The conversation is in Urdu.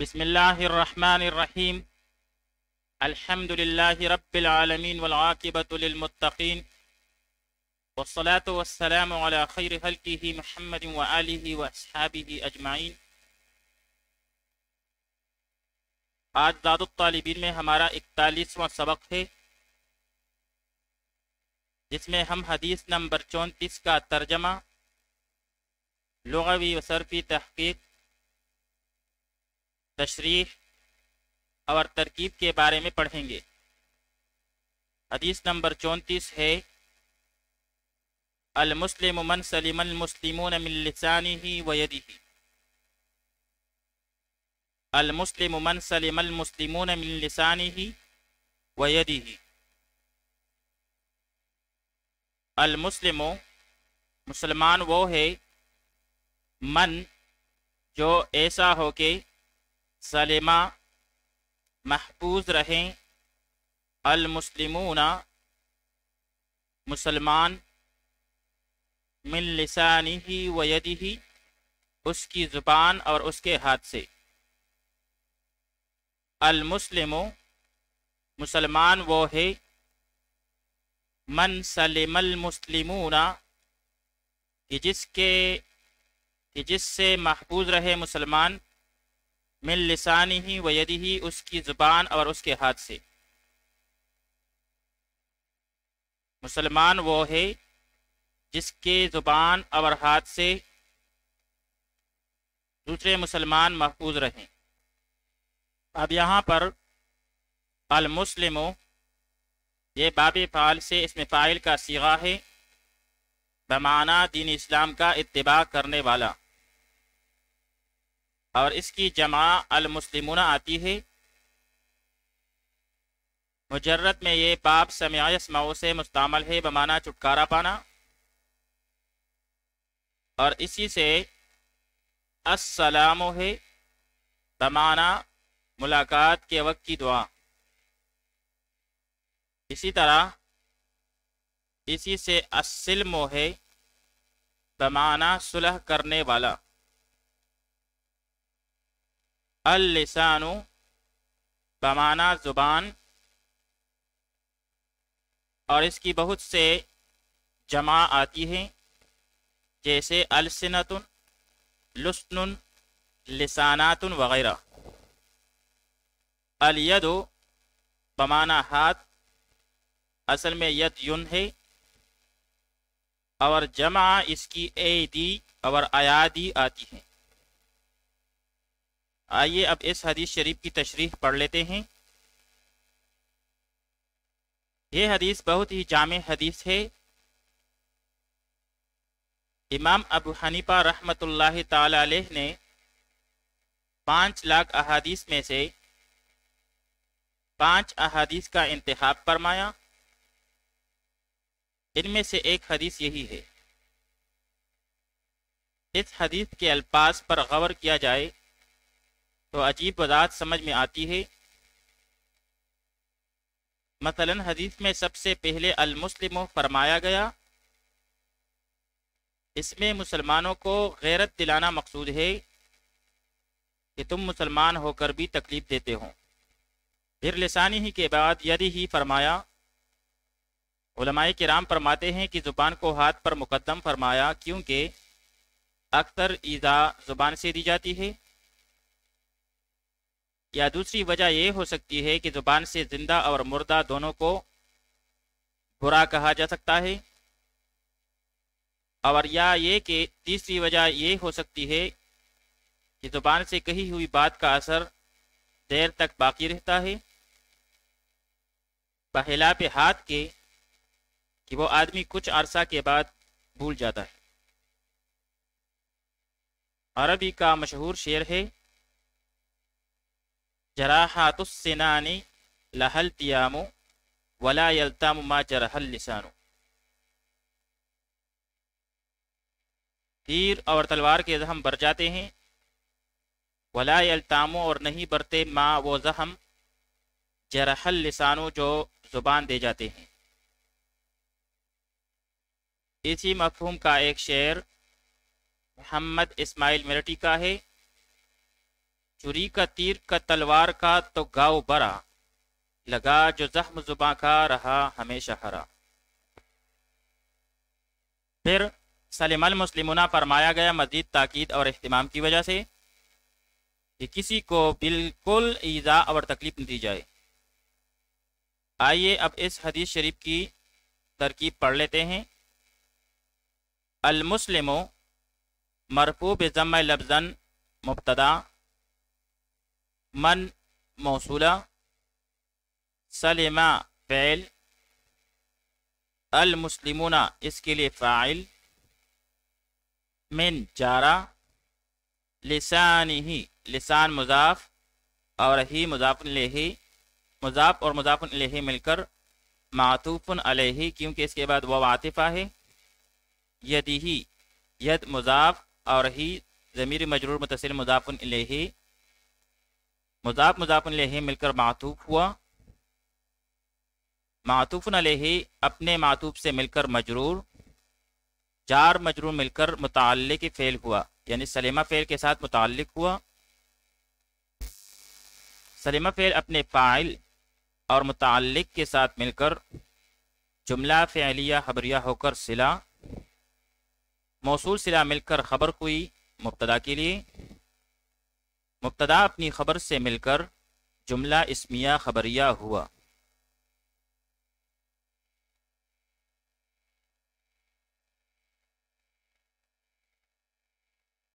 بسم اللہ الرحمن الرحیم الحمد للہ رب العالمین والعاقبۃ للمتقین والصلاة والسلام علی خیر خلقہ محمد وآلہ واصحابہ اجمعین۔ آج زاد الطالبین میں ہمارا 41واں سبق ہے، جس میں ہم حدیث نمبر 34 کا ترجمہ، لغوی و صرفی تحقیق، تشریح اور ترکیب کے بارے میں پڑھیں گے۔ حدیث نمبر 34 ہے: المسلم من سلم المسلمون من لسانه ويده۔ المسلم من سلم المسلمون من لسانه ويده۔ المسلم مسلمان وہ ہے، من جو ایسا ہو کہ سلمہ محفوظ رہیں، المسلمون مسلمان، من لسانہ و یدہ اس کی زبان اور اس کے ہاتھ سے۔ المسلم مسلمان وہ ہے، من سلم المسلمون کہ جس سے محفوظ رہے مسلمان، من لسانہ و یدہ اس کی زبان اور اس کے ہاتھ سے۔ مسلمان وہ ہے جس کے زبان اور ہاتھ سے دوسرے مسلمان محفوظ رہیں۔ اب یہاں پر المسلم یہ باب فعل سے اس میں فاعل کا صیغہ ہے، بمعنی دین اسلام کا اتباع کرنے والا، اور اس کی جمع المسلمون آتی ہے۔ مجرد میں یہ باب سمع یسمع سے مستعمل ہے، بمعنی چھٹکارا پانا، اور اسی سے السلام ہے، بمعنی ملاقات کے وقت کی دعا۔ اسی طرح اسی سے السلم ہے، بمعنی صلح کرنے والا۔ اللسان بمعنی زبان، اور اس کی بہت سے جمع آتی ہیں، جیسے السنۃ، لسن، لسانات وغیرہ۔ الید بمعنی ہاتھ، اصل میں ید ین ہے، اور جمع اس کی ایدی اور ایادی آتی ہیں۔ آئیے اب اس حدیث شریف کی تشریح پڑھ لیتے ہیں۔ یہ حدیث بہت ہی جامع حدیث ہے۔ امام ابو حنیفہ رحمۃ اللہ تعالی علیہ نے 5 لاکھ احادیث میں سے 5 احادیث کا انتخاب فرمایا، ان میں سے ایک حدیث یہی ہے۔ اس حدیث کے الفاظ پر غور کیا جائے تو عجیب وضاحت سمجھ میں آتی ہے۔ مثلا حدیث میں سب سے پہلے المسلم فرمایا گیا، اس میں مسلمانوں کو غیرت دلانا مقصود ہے کہ تم مسلمان ہو کر بھی تکلیف دیتے ہو۔ پھر لسانی ہی کے بعد یدی ہی فرمایا۔ علماء کرام فرماتے ہیں کہ زبان کو ہاتھ پر مقدم فرمایا، کیونکہ اکثر ایذا زبان سے دی جاتی ہے، یا دوسری وجہ یہ ہو سکتی ہے کہ زبان سے زندہ اور مردہ دونوں کو برا کہا جا سکتا ہے، اور یا یہ کہ تیسری وجہ یہ ہو سکتی ہے کہ زبان سے کہی ہوئی بات کا اثر دیر تک باقی رہتا ہے، بخلاف ہاتھ کے کہ وہ آدمی کچھ عرصہ کے بعد بھول جاتا ہے۔ عربی کا مشہور شعر ہے: جراحات السنان لها التیام ولا یلتام ما جرح اللسان۔ تیر اور تلوار کے زخم بر جاتے ہیں، ولا یلتام اور نہیں برتے، ما وہ زخم، جرح اللسان جو زبان دے جاتے ہیں۔ اسی مفہوم کا ایک شعر محمد اسماعیل میرٹی کا ہے: چھری کا تیر کا تلوار کا تو گاؤ برا، لگا جو زخم زباں کا رہا ہمیشہ ہرا۔ پھر سلم المسلمون فرمایا گیا مزید تاکید اور اہتمام کی وجہ سے کہ کسی کو بالکل ایذا اور تکلیف نہ دی جائے۔ آئیے اب اس حدیث شریف کی ترکیب پڑھ لیتے ہیں۔ المسلم مرفوع بضم لفظا مبتدا، من موصولہ، سلم فعل، المسلمون اس کے لیے فاعل، من جارہ، لسانہ لسان مضاف اور ہی مضاف الیہ، مضاف اور مضاف الیہ مل کر معطوف علیہ کیونکہ اس کے بعد وہ عاطفہ ہے، یدہ ید مضاف اور ہی ضمیر مجرور متصل مضاف الیہ، مضاف مضاف الیہ مل کر معطوف ہوا، معطوف علیہ اپنے معطوف سے مل کر مجرور، جار مجرور مل کر متعلق فعل ہوا، یعنی سلمہ فعل کے ساتھ متعلق ہوا۔ سلمہ فعل اپنے فاعل اور متعلق کے ساتھ مل کر جملہ فعلیہ خبریہ ہو کر صلہ، موصول صلہ مل کر خبر ہوئی مبتدا کے لیے، مبتدا اپنی خبر سے مل کر جملہ اسمیہ خبریہ ہوا۔